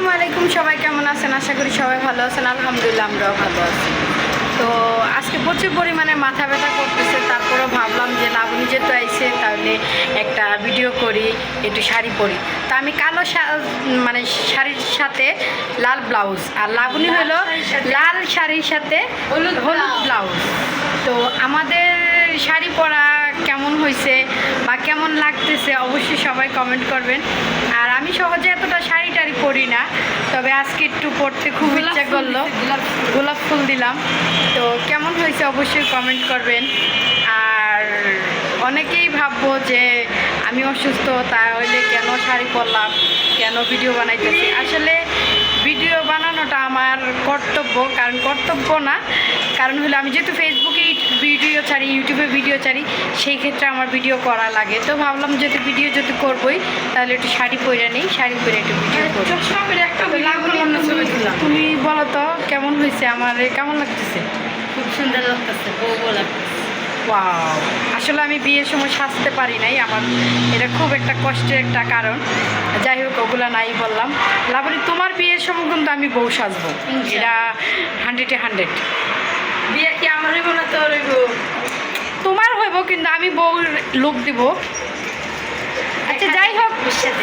আসসালামু আলাইকুম, সবাই কেমন আছেন? আশা করি সবাই ভালো আছেন। আলহামদুলিল্লাহ আমরাও ভালো আছি। তো আজকে প্রচুর পরিমাণে মাথা ব্যথা করতেছে, তারপরেও ভাবলাম যে লাবণী যেহেতু আইছে তাহলে একটা ভিডিও করি, একটু শাড়ি পরি। তো আমি কালো মানে শাড়ির সাথে লাল ব্লাউজ, আর লাবণী হলো লাল শাড়ির সাথে হলুদ ব্লাউজ। তো আমাদের শাড়ি পরা কেমন হয়েছে বা কেমন লাগতেছে অবশ্যই সবাই কমেন্ট করবেন। আর আমি সহজে এতটা শাড়ি টাড়ি পরি না, তবে আজকে একটু পরতে খুব ইচ্ছা করলো, গোলাপ ফুল দিলাম। তো কেমন হয়েছে অবশ্যই কমেন্ট করবেন। আর অনেকেই ভাববো যে আমি অসুস্থ, তাহলে কেন শাড়ি পরলাম, কেন ভিডিও বানাইতেছি। আসলে ভিডিও বানানোটা আমার কর্তব্য, কারণ কর্তব্য না, কারণ হলো আমি যেহেতু ফেসবুকে ভিডিও ছাড়ি, ইউটিউবে ভিডিও ছাড়ি, সেই ক্ষেত্রে আমার ভিডিও করা লাগে। তো ভাবলাম যেহেতু ভিডিও যদি করবোই তাহলে একটু শাড়ি পরে নেই, শাড়ি পরে একটু ভিডিও করবো। তুমি বলো তো কেমন হয়েছে, আমার কেমন লাগতেছে? খুব সুন্দর লাগতেছে, বউ লাগতেছে। ওয়াও, আসলে আমি বিয়ের সময় সাজতে পারি নাই, আমার এটা খুব একটা কষ্টের একটা কারণ। যাই হোক, ওগুলো নাই বললাম। লাবণী, তোমার বিয়ের সময় কিন্তু আমি বউ সাজবো, এটা 100-এ 100। বিয়ে কি আমার হইব না তোর হইব? তোমার হইব, কিন্তু আমি বউর লুক দিব। আচ্ছা যাই হোক,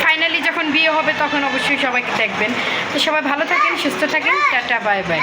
ফাইনালি যখন বিয়ে হবে তখন অবশ্যই সবাইকে দেখবেন। তো সবাই ভালো থাকেন, সুস্থ থাকেন, টাটা বাই বাই।